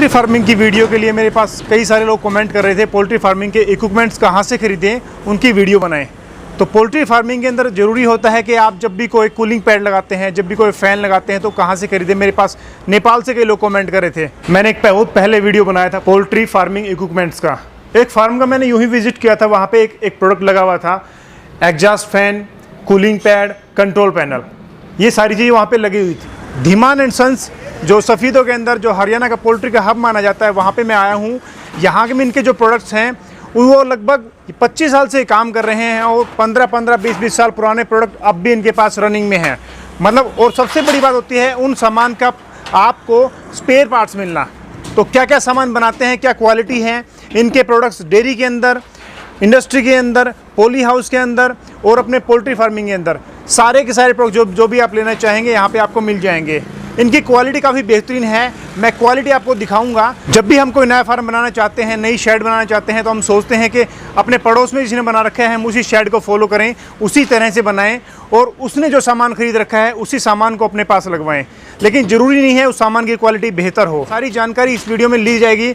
Poultry farming की video के लिए मेरे पास कई सारे लोग कमेंट कर रहे थे पोल्ट्री फार्मिंग के इक्विपमेंट्स कहाँ से खरीदें, उनकी वीडियो बनाएं। तो पोल्ट्री फार्मिंग के अंदर ज़रूरी होता है कि आप जब भी कोई कूलिंग पैड लगाते हैं, जब भी कोई फ़ैन लगाते हैं तो कहाँ से खरीदें। मेरे पास नेपाल से कई लोग कमेंट कर रहे थे। मैंने एक बहुत पहले वीडियो बनाया था पोल्ट्री फार्मिंग इक्विपमेंट्स का। एक फार्म का मैंने यूँ ही विजिट किया था, वहाँ पर एक प्रोडक्ट लगा हुआ था, exhaust fan, cooling pad, control panel, ये सारी चीज़ें वहाँ पर लगी हुई थी। धीमान एंड सन्स जो सफ़ीदों के अंदर जो हरियाणा का पोल्ट्री का हब माना जाता है, वहाँ पे मैं आया हूँ। यहाँ के में इनके जो प्रोडक्ट्स हैं वो लगभग 25 साल से काम कर रहे हैं और 15-15, 20-20 साल पुराने प्रोडक्ट अब भी इनके पास रनिंग में हैं। मतलब और सबसे बड़ी बात होती है उन सामान का आपको स्पेयर पार्ट्स मिलना। तो क्या क्या सामान बनाते हैं, क्या क्वालिटी है इनके प्रोडक्ट्स डेयरी के अंदर, इंडस्ट्री के अंदर, पोली हाउस के अंदर और अपने पोल्ट्री फार्मिंग के अंदर, सारे के सारे प्रोडक्ट जो भी आप लेना चाहेंगे यहाँ पे आपको मिल जाएंगे। इनकी क्वालिटी काफ़ी बेहतरीन है, मैं क्वालिटी आपको दिखाऊंगा। जब भी हम कोई नया फार्म बनाना चाहते हैं, नई शेड बनाना चाहते हैं, तो हम सोचते हैं कि अपने पड़ोस में जिसने बना रखा है हम उसी शेड को फॉलो करें, उसी तरह से बनाएं और उसने जो सामान खरीद रखा है उसी सामान को अपने पास लगवाएं। लेकिन ज़रूरी नहीं है उस सामान की क्वालिटी बेहतर हो। सारी जानकारी इस वीडियो में ली जाएगी।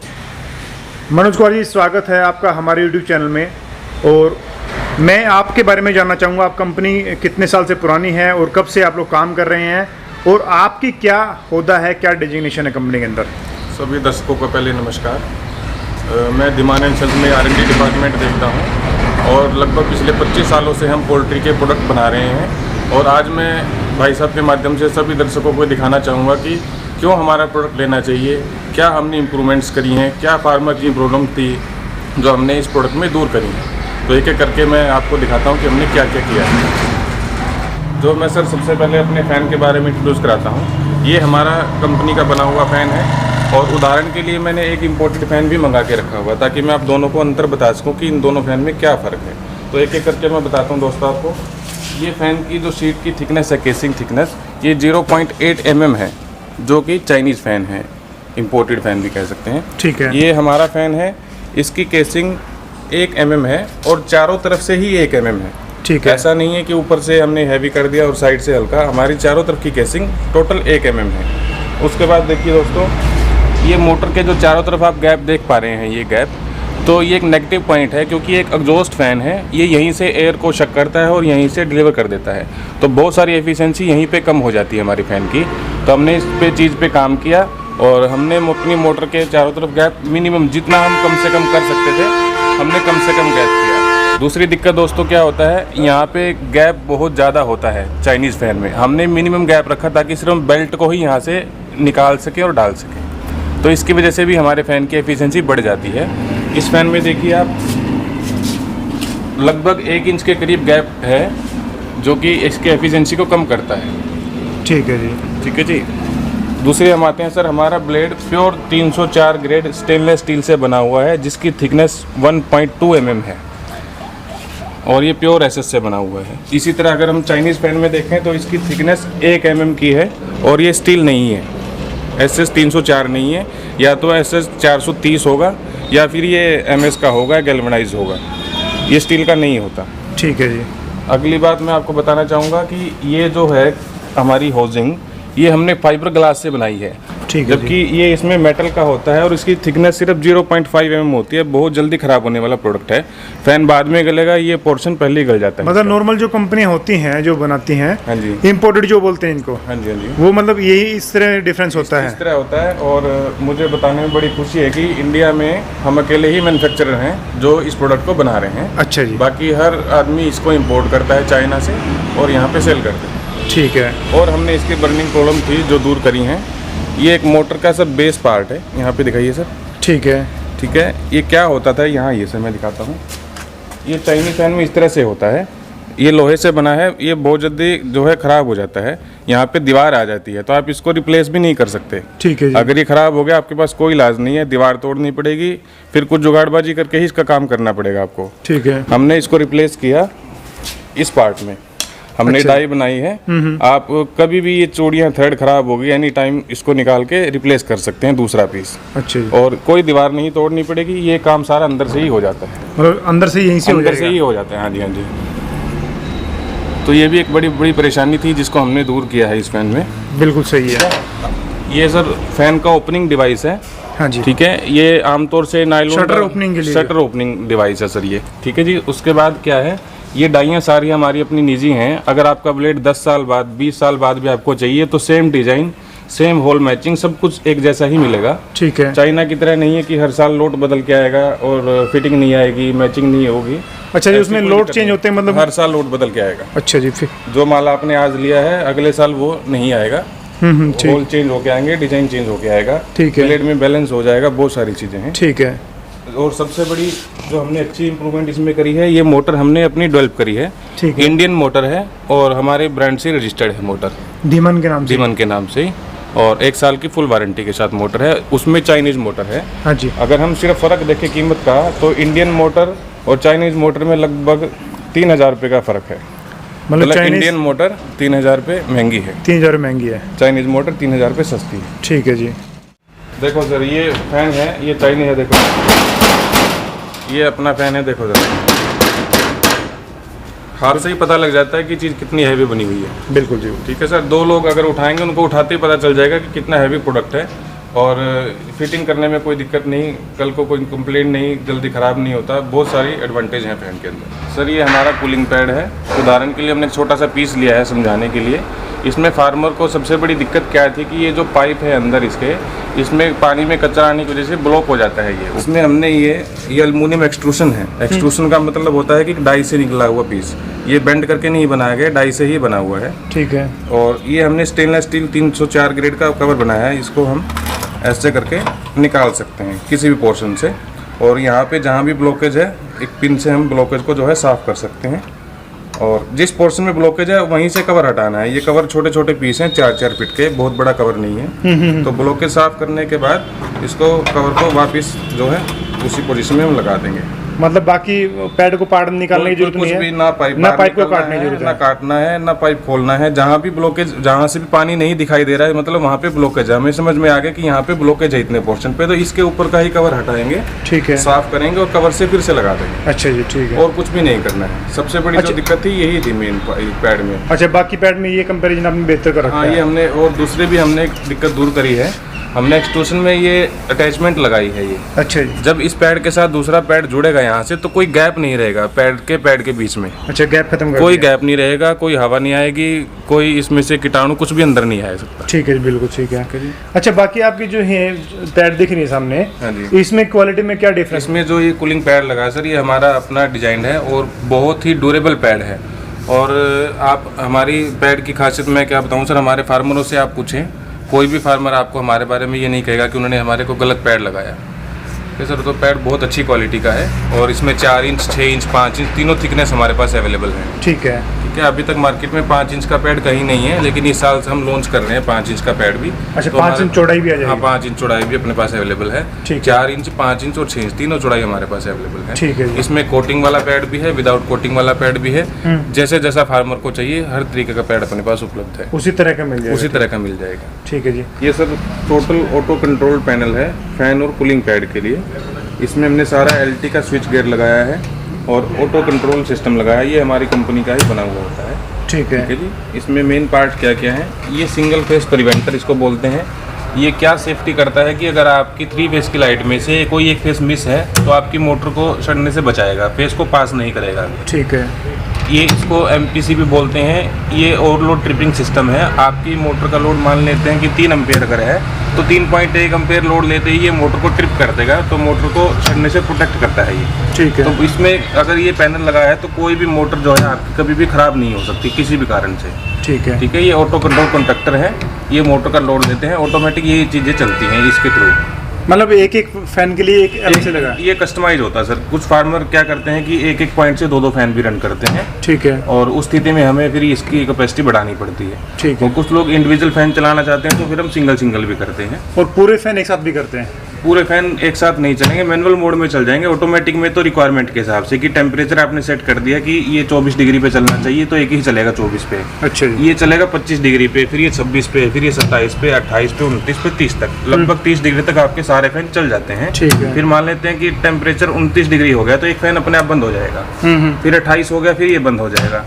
मनोज कुमार जी, स्वागत है आपका हमारे यूट्यूब चैनल में। और मैं आपके बारे में जानना चाहूँगा, आप कंपनी कितने साल से पुरानी है और कब से आप लोग काम कर रहे हैं और आपकी क्या ओहदा है, क्या डेजिग्नेशन है कंपनी के अंदर? सभी दर्शकों को पहले नमस्कार। मैं धीमान एंड सन्स में R&D डिपार्टमेंट देखता हूं और लगभग पिछले 25 सालों से हम पोल्ट्री के प्रोडक्ट बना रहे हैं। और आज मैं भाई साहब के माध्यम से सभी दर्शकों को दिखाना चाहूँगा कि क्यों हमारा प्रोडक्ट लेना चाहिए, क्या हमने इम्प्रूवमेंट्स करी हैं, क्या फार्मर की प्रॉब्लम थी जो हमने इस प्रोडक्ट में दूर करी है। तो एक एक करके मैं आपको दिखाता हूँ कि हमने क्या क्या किया है। तो मैं सर सबसे पहले अपने फ़ैन के बारे में इंट्रोड्यूस कराता हूँ। ये हमारा कंपनी का बना हुआ फ़ैन है और उदाहरण के लिए मैंने एक इम्पोर्टेड फ़ैन भी मंगा के रखा हुआ ताकि मैं आप दोनों को अंतर बता सकूँ कि इन दोनों फ़ैन में क्या फ़र्क है। तो एक एक करके मैं बताता हूँ दोस्तों आपको। ये फ़ैन की जो शीट की थिकनेस है, केसिंग थिकनेस, ये 0.8 mm है, जो कि चाइनीज़ फ़ैन है, इम्पोर्टेड फ़ैन भी कह सकते हैं। ठीक है। ये हमारा फ़ैन है, इसकी केसिंग 1 mm है और चारों तरफ से ही 1 mm है। ठीक है। ऐसा नहीं है कि ऊपर से हमने हैवी कर दिया और साइड से हल्का, हमारी चारों तरफ की केसिंग टोटल 1 mm है। उसके बाद देखिए दोस्तों, ये मोटर के जो चारों तरफ आप गैप देख पा रहे हैं, ये गैप, तो ये एक नेगेटिव पॉइंट है क्योंकि एक एग्जॉस्ट फैन है, ये यहीं से एयर को शक करता है और यहीं से डिलीवर कर देता है। तो बहुत सारी एफिशिएंसी यहीं पे कम हो जाती है हमारी फ़ैन की। तो हमने इस चीज़ पे काम किया और हमने अपनी मोटर के चारों तरफ गैप मिनिमम जितना हम कम से कम कर सकते थे, हमने कम से कम गैप किया। दूसरी दिक्कत दोस्तों क्या होता है, यहाँ पे गैप बहुत ज़्यादा होता है चाइनीज़ फ़ैन में। हमने मिनिमम गैप रखा ताकि सिर्फ बेल्ट को ही यहाँ से निकाल सके और डाल सके। तो इसकी वजह से भी हमारे फ़ैन की एफिशिएंसी बढ़ जाती है। इस फ़ैन में देखिए आप, लगभग 1 इंच के करीब गैप है जो कि इसकी एफिशिएंसी को कम करता है। ठीक है जी। ठीक है जी। दूसरे हम आते हैं सर, हमारा blade pure 304 grade stainless steel से बना हुआ है जिसकी थिकनेस 1.2 mm है और ये प्योर SS से बना हुआ है। इसी तरह अगर हम चाइनीज़ फ़ैन में देखें तो इसकी थिकनेस 1 mm की है और ये स्टील नहीं है, SS 304 नहीं है, या तो SS 430 होगा या फिर ये MS का होगा, गैल्वेनाइज होगा, ये स्टील का नहीं होता। ठीक है जी। अगली बात मैं आपको बताना चाहूँगा कि ये जो है हमारी होजिंग, ये हमने फाइबर ग्लास से बनाई है। ठीक है। जबकि ये इसमें मेटल का होता है और इसकी थिकनेस सिर्फ 0.5 mm होती है। बहुत जल्दी ख़राब होने वाला प्रोडक्ट है। फ़ैन बाद में गलेगा, ये पोर्शन पहले ही गल जाता है। मतलब नॉर्मल जो कंपनियां होती हैं जो बनाती हैं, हाँ जी, इम्पोर्टेड जो बोलते हैं इनको, हाँ जी, हाँ जी, वो मतलब यही इस तरह डिफरेंस होता है। इस तरह होता है। और मुझे बताने में बड़ी खुशी है कि इंडिया में हम अकेले ही मैन्युफैक्चरर हैं जो इस प्रोडक्ट को बना रहे हैं। अच्छा जी। बाकी हर आदमी इसको इम्पोर्ट करता है चाइना से और यहाँ पे सेल करते हैं। ठीक है। और हमने इसकी बर्निंग प्रॉब्लम थी जो दूर करी हैं। ये एक मोटर का सर बेस पार्ट है, यहाँ पे दिखाइए सर। ठीक है। ठीक है। ये क्या होता था यहाँ, ये सर मैं दिखाता हूँ। ये चाइनीज़ फ़ैन में इस तरह से होता है, ये लोहे से बना है, ये बहुत जल्दी जो है ख़राब हो जाता है, यहाँ पे दीवार आ जाती है तो आप इसको रिप्लेस भी नहीं कर सकते। ठीक है जी। अगर ये ख़राब हो गया आपके पास कोई इलाज नहीं है, दीवार तोड़नी पड़ेगी, फिर कुछ जुगाड़बाजी करके ही इसका काम करना पड़ेगा आपको। ठीक है। हमने इसको रिप्लेस किया इस पार्ट में, हमने डाई बनाई है। आप कभी भी ये चूड़ियाँ थ्रेड खराब होगी, एनी टाइम इसको निकाल के रिप्लेस कर सकते हैं दूसरा पीस। अच्छा जी। और कोई दीवार नहीं तोड़नी पड़ेगी, ये काम सारा अंदर से ही हो जाता है। मतलब अंदर से यहीं से अंदर से ही हो जाता है। हाँ जी, हाँ जी। तो ये भी एक बड़ी बड़ी परेशानी थी जिसको हमने दूर किया है इस फैन में। बिल्कुल सही है। ये सर फैन का ओपनिंग डिवाइस है, हाँ जी। ठीक है, ये आमतौर से नायलॉन शटर ओपनिंग के लिए, शटर ओपनिंग डिवाइस है सर ये। ठीक है जी। उसके बाद क्या है, ये डाइयाँ सारी हमारी अपनी निजी हैं। अगर आपका ब्लेड 10 साल बाद 20 साल बाद भी आपको चाहिए तो same design, same whole matching, सब कुछ एक जैसा ही मिलेगा। ठीक है। चाइना की तरह नहीं है कि हर साल लोड बदल के आएगा और फिटिंग नहीं आएगी, मैचिंग नहीं होगी। अच्छा जी, उसमें लोड चेंज होते हैं मतलब? हर साल लोड बदल के आएगा। अच्छा जी। फिर जो माल आपने आज लिया है अगले साल वो नहीं आएगा, होल चेंज होके आएंगे, डिजाइन चेंज होके आएगा। ठीक है। ब्लेड में बैलेंस हो जाएगा, बहुत सारी चीजें हैं। ठीक है। और सबसे बड़ी जो हमने अच्छी इंप्रूवमेंट इसमें करी है, ये मोटर हमने अपनी डेवलप करी है। ठीक है। इंडियन मोटर है और हमारे ब्रांड से रजिस्टर्ड है मोटर, धीमन के नाम से। धीमन के नाम से, और 1 साल की फुल वारंटी के साथ मोटर है। उसमें चाइनीज मोटर है। हाँ जी। अगर हम सिर्फ फ़र्क देखें कीमत का, तो इंडियन मोटर और चाइनीज मोटर में लगभग 3000 रुपये का फ़र्क है। मतलब इंडियन मोटर 3000 रुपये महंगी है, 3000 महंगी है। चाइनीज मोटर 3000 रुपये सस्ती है। ठीक है जी। देखो सर, ये फैन है, ये चाइनीज है। देखो ये अपना फैन है, देखो जरा, हाथ से ही पता लग जाता है कि चीज़ कितनी हैवी बनी हुई है। बिल्कुल जी। ठीक है सर, 2 लोग अगर उठाएंगे उनको उठाते ही पता चल जाएगा कि कितना हैवी प्रोडक्ट है। और फिटिंग करने में कोई दिक्कत नहीं, कल को कोई कंप्लेंट नहीं, जल्दी ख़राब नहीं होता। बहुत सारी एडवांटेज हैं फैन के अंदर। सर ये हमारा कूलिंग पैड है। उदाहरण के लिए हमने एक छोटा सा पीस लिया है समझाने के लिए। इसमें फार्मर को सबसे बड़ी दिक्कत क्या थी कि ये जो पाइप है अंदर इसके, इसमें पानी में कचरा आने की वजह से ब्लॉक हो जाता है ये। उसमें हमने ये एल्युमिनियम एक्सट्रूशन है। एक्सट्रूशन का मतलब होता है कि डाई से निकला हुआ पीस, ये बेंड करके नहीं बनाया गया, डाई से ही बना हुआ है। ठीक है। और ये हमने स्टेनलेस स्टील 304 ग्रेड का कवर बनाया है। इसको हम ऐसे करके निकाल सकते हैं किसी भी पोर्शन से। और यहाँ पे जहाँ भी ब्लॉकेज है, एक पिन से हम ब्लॉकेज को जो है साफ़ कर सकते हैं। और जिस पोर्शन में ब्लॉकेज है वहीं से कवर हटाना है। ये कवर छोटे छोटे पीस हैं, 4-4 फीट के, बहुत बड़ा कवर नहीं है। तो ब्लॉकेज साफ करने के बाद इसको कवर को वापस जो है उसी पोजीशन में हम लगा देंगे। मतलब बाकी पैड को पार्ट निकालने की जरूरत नहीं है, ना पाइप को काटने की जरूरत है, ना काटना है, ना पाइप खोलना है। जहाँ भी ब्लॉकेज, जहाँ से भी पानी नहीं दिखाई दे रहा है, मतलब वहाँ पे ब्लॉकेज है। हमें समझ में आ गया कि यहाँ पे ब्लॉकेज है इतने पोर्शन पे, तो इसके ऊपर का ही कवर हटाएंगे। ठीक है। साफ करेंगे और कवर से फिर से लगा देंगे। अच्छा जी। ठीक है। और कुछ भी नहीं करना है। सबसे बड़ी जो दिक्कत थी यही थी मेन पैड में। अच्छा, बाकी पैड में ये कंपैरिजन आपने बेहतर कर रखा है। हाँ, ये हमने और दूसरे भी हमने एक दिक्कत दूर करी है। हमने एक्सट्रूशन में ये अटैचमेंट लगाई है ये। अच्छा जी। जब इस पैड के साथ दूसरा पैड जुड़ेगा यहाँ से, तो कोई गैप नहीं रहेगा पैड के बीच में। अच्छा, गैप खत्म कर कोई गैप नहीं रहेगा, कोई हवा नहीं आएगी, कोई इसमें से कीटाणु कुछ भी अंदर नहीं आ सकता। ठीक है, बिल्कुल ठीक है। अच्छा, बाकी आपकी जो है पैड दिख रही है सामने, हाँ जी, इसमें क्वालिटी में क्या डिफरेंस? इसमें जो ये कूलिंग पैड लगा है सर, ये हमारा अपना डिजाइन है और बहुत ही ड्यूरेबल पैड है। और आप हमारी पैड की खासियत मैं क्या बताऊँ सर, हमारे फार्मरों से आप पूछें, कोई भी फार्मर आपको हमारे बारे में ये नहीं कहेगा कि उन्होंने हमारे को गलत पैड लगाया। ठीक सर, तो पैड बहुत अच्छी क्वालिटी का है और इसमें 4 इंच, 6 इंच, 5 इंच तीनों थिकनेस हमारे पास अवेलेबल है। ठीक है। ठीक है, अभी तक मार्केट में 5 इंच का पैड कहीं नहीं है, लेकिन इस साल से हम लॉन्च कर रहे हैं 5 इंच का पैड भी। अच्छा, तो 5 इंच चौड़ाई भी आ जाएगी? हाँ, 5 इंच चौड़ाई भी अपने पास अवेलेबल है। 4 इंच, 5 इंच और 6 इंच तीनों चौड़ाई हमारे पास अवेलेबल है। ठीक है। इसमें कोटिंग वाला पैड भी है, विदाउट कोटिंग वाला पैड भी है। जैसे जैसा फार्मर को चाहिए हर तरीके का पैड अपने पास उपलब्ध है। उसी तरह का मिल जाएगा? उसी तरह का मिल जाएगा। ठीक है जी। ये sir total auto control panel है फैन और कूलिंग पैड के लिए। इसमें हमने सारा LT का स्विच गियर लगाया है और ऑटो कंट्रोल सिस्टम लगाया है। ये हमारी कंपनी का ही बना हुआ होता है। ठीक है जी। इसमें मेन पार्ट क्या क्या है, ये सिंगल फेस प्रिवेंटर इसको बोलते हैं। ये क्या सेफ्टी करता है कि अगर आपकी 3 फेस की लाइट में से कोई एक फेस मिस है तो आपकी मोटर को सड़ने से बचाएगा, फेस को पास नहीं करेगा। ठीक है। ये इसको MPC भी बोलते हैं। ये ओवरलोड ट्रिपिंग सिस्टम है। आपकी मोटर का लोड मान लेते हैं कि 3 एम्पेयर अगर है तो 3.1 एम्पेयर लोड लेते ही ये मोटर को ट्रिप कर देगा, तो मोटर को सड़ने से प्रोटेक्ट करता है ये। ठीक है। तो इसमें अगर ये पैनल लगा है तो कोई भी मोटर जो है आपकी कभी भी खराब नहीं हो सकती किसी भी कारण से। ठीक है। ठीक है। ये ऑटो कंट्रोल कंडक्टर है, ये मोटर का लोड देते हैं, ऑटोमेटिक ये चीज़ें चलती हैं इसके थ्रू। मतलब एक एक फैन के लिए एक अलग से लगा? ये कस्टमाइज होता है सर। कुछ फार्मर क्या करते हैं कि एक एक पॉइंट से 2-2 फैन भी रन करते हैं। ठीक है। और उस स्थिति में हमें फिर इसकी कैपेसिटी बढ़ानी पड़ती है। ठीक है। तो कुछ लोग इंडिविजुअल फैन चलाना चाहते हैं तो फिर हम सिंगल भी करते हैं। और पूरे फैन एक साथ भी करते हैं? पूरे फैन एक साथ नहीं चलेंगे, मैनुअल मोड में चल जाएंगे। ऑटोमेटिक में तो रिक्वायरमेंट के हिसाब से कि टेम्परेचर आपने सेट कर दिया कि ये 24 डिग्री पे चलना चाहिए तो एक ही चलेगा 24 पे। अच्छा जी। ये चलेगा 25 डिग्री पे, फिर ये 26 पे, फिर ये 27 पे, 28 पे, 29 पे, 30 तक, लगभग 30 डिग्री तक आपके सारे फैन चल जाते हैं। ठीक है। फिर मान लेते हैं कि टेम्परेचर 29 डिग्री हो गया तो एक फैन अपने आप बंद हो जाएगा। फिर 28 हो गया, फिर ये बंद हो जाएगा।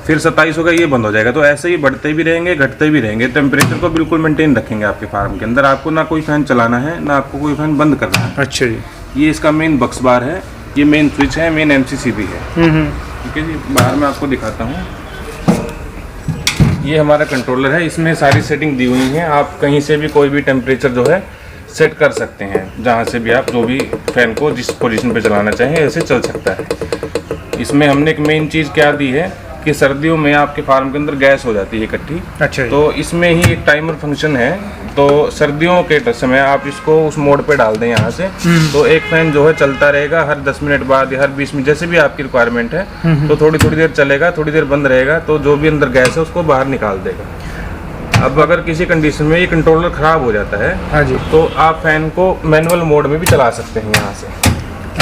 फिर 27 होगा, ये बंद हो जाएगा। तो ऐसे ही बढ़ते भी रहेंगे, घटते भी रहेंगे। टेम्परेचर को बिल्कुल मेंटेन रखेंगे आपके फार्म के अंदर। आपको ना कोई फैन चलाना है, ना आपको कोई फैन बंद करना है। अच्छा जी। ये इसका मेन बक्स बार है, ये मेन स्विच है, मेन MCC भी है। ठीक है जी। बाहर मैं आपको दिखाता हूँ। ये हमारा कंट्रोलर है, इसमें सारी सेटिंग दी हुई है। आप कहीं से भी कोई भी टेम्परेचर जो है सेट कर सकते हैं, जहाँ से भी आप जो भी फैन को जिस पोजीशन पे चलाना चाहें ऐसे चल सकता है। इसमें हमने एक मेन चीज़ क्या दी है कि सर्दियों में आपके फार्म के अंदर गैस हो जाती है इकट्ठी। अच्छा। तो इसमें ही एक टाइमर फंक्शन है। तो सर्दियों के समय आप इसको उस मोड पे डाल दें यहाँ से, तो एक फैन जो है चलता रहेगा। हर 10 मिनट बाद या हर 20 मिनट जैसे भी आपकी रिक्वायरमेंट है, तो थोड़ी थोड़ी देर चलेगा, थोड़ी देर बंद रहेगा। तो जो भी अंदर गैस है उसको बाहर निकाल देगा। अब अगर किसी कंडीशन में ये कंट्रोलर ख़राब हो जाता है, हाँ जी, तो आप फैन को मैनुअल मोड में भी चला सकते हैं यहाँ से।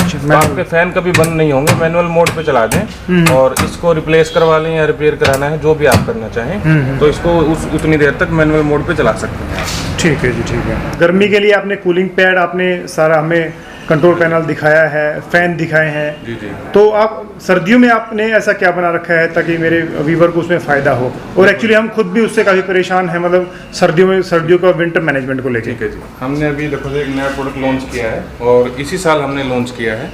तो आपके फैन कभी बंद नहीं होंगे। मैनुअल मोड पे चला दें और इसको रिप्लेस करवा लें या रिपेयर कराना है, जो भी आप करना चाहें, तो इसको उतनी देर तक मैनुअल मोड पे चला सकते हैं। ठीक है जी, ठीक है। गर्मी के लिए आपने कूलिंग पैड, आपने सारा हमें कंट्रोल पैनल दिखाया है, फैन दिखाए हैं जी जी। तो आप सर्दियों में आपने ऐसा क्या बना रखा है ताकि मेरे व्यूवर को उसमें फ़ायदा हो? और एक्चुअली हम खुद भी उससे काफ़ी परेशान हैं, मतलब सर्दियों का विंटर मैनेजमेंट को लेकर। ठीक है जी। हमने अभी देखो एक नया प्रोडक्ट लॉन्च किया है और इसी साल हमने लॉन्च किया है।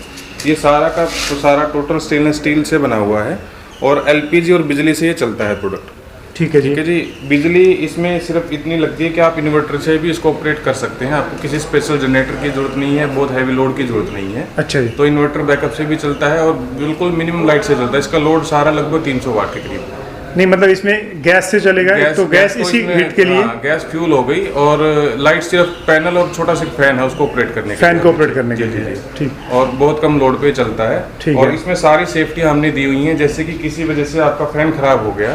ये सारा का सारा टोटल स्टेनलेस स्टील से बना हुआ है और LPG और बिजली से ये चलता है प्रोडक्ट। ठीक है जी। ठीक है जी। बिजली इसमें सिर्फ इतनी लगती है कि आप इन्वर्टर से भी इसको ऑपरेट कर सकते हैं। आपको किसी स्पेशल जनरेटर की जरूरत नहीं है, बहुत हैवी लोड की जरूरत नहीं है। अच्छा जी। तो इन्वर्टर बैकअप से भी चलता है और बिल्कुल मिनिमम लाइट से चलता है। इसका लोड सारा लगभग 300 वाट के करीब है। नहीं मतलब इसमें गैस से चलेगा, तो गैस इसी हीट के लिए गैस फ्यूल हो गई और लाइट सिर्फ पैनल और छोटा सा फैन है उसको ऑपरेट करने के फैन लिए। को ऑपरेट करने के लिए। ठीक। और बहुत कम लोड पे चलता है। ठीक और है। इसमें सारी सेफ्टी हमने दी हुई है, जैसे कि किसी वजह से आपका फैन खराब हो गया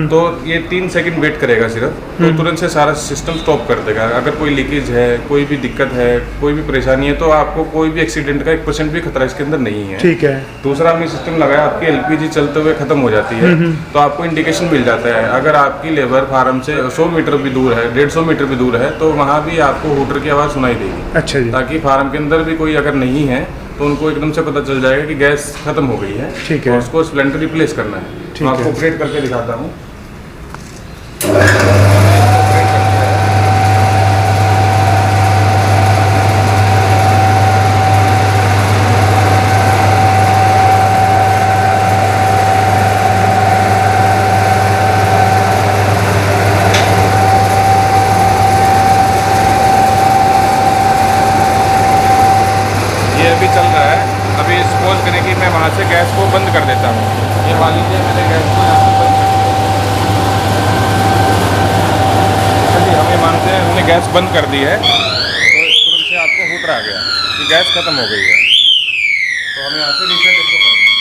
तो ये 3 सेकंड वेट करेगा सिर्फ, तो तुरंत से सारा सिस्टम स्टॉप कर देगा। अगर कोई लीकेज है, कोई भी दिक्कत है, कोई भी परेशानी है, तो आपको कोई भी एक्सीडेंट का 1% भी खतरा इसके अंदर नहीं है। ठीक है। दूसरा हमने सिस्टम लगाया, आपकी LPG चलते हुए खत्म हो जाती है तो आपको इंडिकेशन मिल जाता है। अगर आपकी लेबर फार्म से 100 मीटर भी दूर है, 150 मीटर भी दूर है, तो वहाँ भी आपको हूटर की आवाज़ सुनाई देगी। अच्छा जी। ताकि फार्म के अंदर भी कोई अगर नहीं है तो उनको एकदम से पता चल जाएगा कि गैस खत्म हो गई है। ठीक है। और उसको सिलेंडर रिप्लेस करना है। ठीक मैं आपको है। ऑपरेट करके दिखाता हूँ। अभी चल रहा है। अभी सपोज करें कि मैं वहाँ से गैस को बंद कर देता हूँ। ये मान लीजिए मैंने गैस को यहाँ से बंद कर दिया। चलिए हमें मानते हैं हमने गैस बंद कर दी है, तो तुरंत से आपको हूटर आ गया कि गैस खत्म हो गई है। तो हमें यहाँ से रीसेट इसको करना है।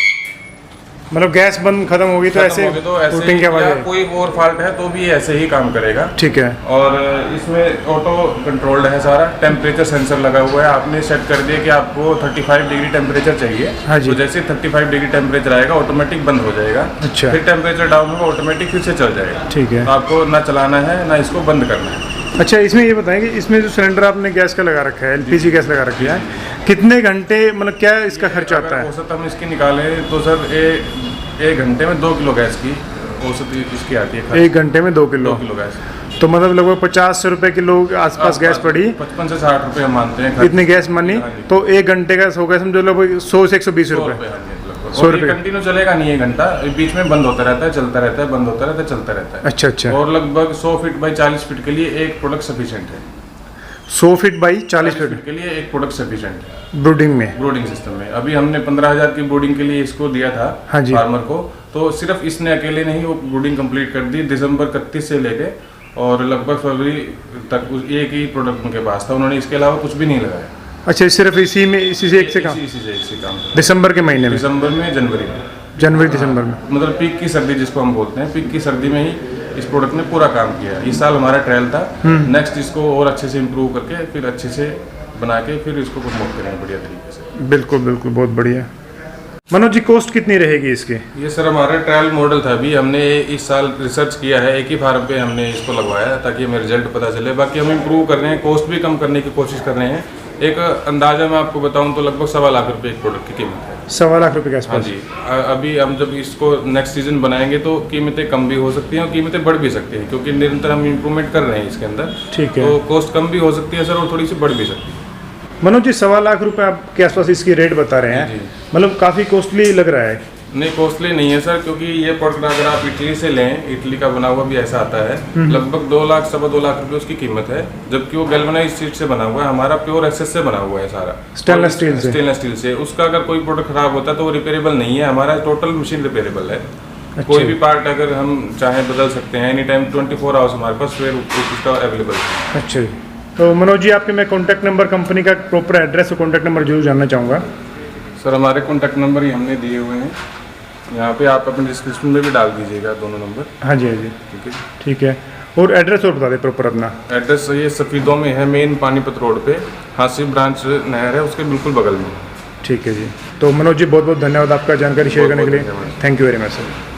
मतलब गैस बंद खत्म होगी तो ऐसे हूटिंग की आवाज़ है। कोई और फॉल्ट है तो भी ऐसे ही काम करेगा। ठीक है। और इसमें ऑटो कंट्रोल्ड है सारा। टेम्परेचर सेंसर लगा हुआ है। आपने सेट कर दिया कि आपको 35 डिग्री टेम्परेचर चाहिए। हाँ जी। तो जैसे 35 डिग्री टेम्परेचर आएगा ऑटोमेटिक बंद हो जाएगा। अच्छा। फिर टेम्परेचर डाउन होगा ऑटोमेटिक फिर से चल जाएगा। ठीक है। तो आपको ना चलाना है ना इसको बंद करना है। अच्छा, इसमें ये बताएं कि इसमें जो सिलेंडर आपने गैस का लगा रखा है, LPG गैस लगा रखी है, कितने घंटे मतलब क्या इसका खर्चा आता है? औसत हम इसकी निकालें तो सर एक घंटे में 2 किलो गैस की औसत इसकी आती है। 1 घंटे में 2 किलो? 2 kilo gas. तो मतलब लगभग 50 रुपए किलो आसपास गैस पड़ी। 55 से 60 रुपये हम मानते हैं। इतनी गैस मानी तो 1 घंटे का हो गया समझो लगभग 100 से 120 रुपये। 100 रुपये कंटिन्यू चलेगा नहीं 1 घंटा, बीच में बंद होता रहता है, चलता रहता है, बंद होता रहता है, चलता रहता है। अच्छा अच्छा। और लगभग 100 फीट बाई 40 फीट के लिए एक प्रोडक्ट सफिशिएंट है। 100 फीट बाई 40 फीट के लिए एक प्रोडक्ट सफिशिएंट है ब्रूडिंग में, ब्रूडिंग सिस्टम में। अभी हमने 15,000 की ब्रूडिंग के लिए इसको दिया था। हाँ जी। फार्मर को, तो सिर्फ इसने अकेले ने ही वो ब्रूडिंग कंप्लीट कर दी दिसंबर 31 से लेके और लगभग फरवरी तक एक ही प्रोडक्ट उनके पास था। उन्होंने इसके अलावा कुछ भी नहीं लगाया। अच्छा, सिर्फ इसी में इसी से एक से काम? इसी काम दिसंबर के महीने में? दिसंबर में, जनवरी में, जनवरी दिसंबर में, मतलब पीक की सर्दी जिसको हम बोलते हैं, पीक की सर्दी में ही इस प्रोडक्ट ने पूरा काम किया। इस साल हमारा ट्रायल था। नेक्स्ट इसको और अच्छे से इम्प्रूव करके फिर अच्छे से बना के फिर इसको प्रमोट करेंगे बढ़िया तरीके से। बिल्कुल बिल्कुल, बहुत बढ़िया। मनोज जी, कॉस्ट कितनी रहेगी इसकी? ये सर हमारा ट्रायल मॉडल था। अभी हमने इस साल रिसर्च किया है, एक ही फार्म पे हमने इसको लगवाया ताकि हमें रिजल्ट पता चले। बाकी हम इम्प्रूव कर रहे हैं, कॉस्ट भी कम करने की कोशिश कर रहे हैं। एक अंदाजा मैं आपको बताऊं तो लगभग 1.25 लाख रुपए एक प्रोडक्ट की कीमत है। 1.25 लाख रुपए के हाँ आसपास। जी। अभी हम जब इसको नेक्स्ट सीजन बनाएंगे तो कीमतें कम भी हो सकती हैं और कीमतें बढ़ भी सकती हैं, क्योंकि निरंतर हम इम्प्रूवमेंट कर रहे हैं इसके अंदर। ठीक है। तो कॉस्ट कम भी हो सकती है सर और थोड़ी सी बढ़ भी सकती है। मनोज जी, 1.25 लाख रुपए आपके आसपास इसकी रेट बता रहे हैं, जी। मतलब काफ़ी कॉस्टली लग रहा है। नहीं, कॉस्टली नहीं है सर, क्योंकि ये प्रोडक्ट अगर आप इटली से लें, इटली का बना हुआ भी ऐसा आता है, लगभग 2 लाख 2.25 लाख रुपए उसकी कीमत है, जबकि वो गैल्वेनाइज्ड स्टील से बना हुआ है। हमारा प्योर एसएस से बना हुआ है सारा, स्टेनलेस स्टील से। स्टेनलेस स्टील से। उसका अगर कोई प्रोडक्ट खराब होता है तो वो रिपेयरेबल नहीं है, हमारा टोटल मशीन रिपेयरेबल है। कोई भी पार्ट अगर हम चाहें बदल सकते हैं एनी टाइम, 24 आवर्स हमारे पास फिर उसका अवेलेबल है। अच्छा जी। तो मनोज जी, आपके मैं कॉन्टैक्ट नंबर, कंपनी का प्रॉपर एड्रेस और कॉन्टैक्ट नंबर जरूर जानना चाहूँगा। सर हमारे कॉन्टैक्ट नंबर ही हमने दिए हुए हैं यहाँ पे, आप अपने डिस्क्रिप्शन में भी डाल दीजिएगा दोनों नंबर। हाँ जी, हाँ जी, ठीक है। ठीक है। और एड्रेस और बता दें प्रॉपर अपना। एड्रेस ये सफ़ीदों में है, मेन पानीपत रोड पे, हासिफ ब्रांच नहर है उसके बिल्कुल बगल में। ठीक है जी। तो मनोज जी, बहुत बहुत धन्यवाद आपका जानकारी शेयर करने के लिए। बहुत-बहुत धन्यवाद। Thank you very much sir.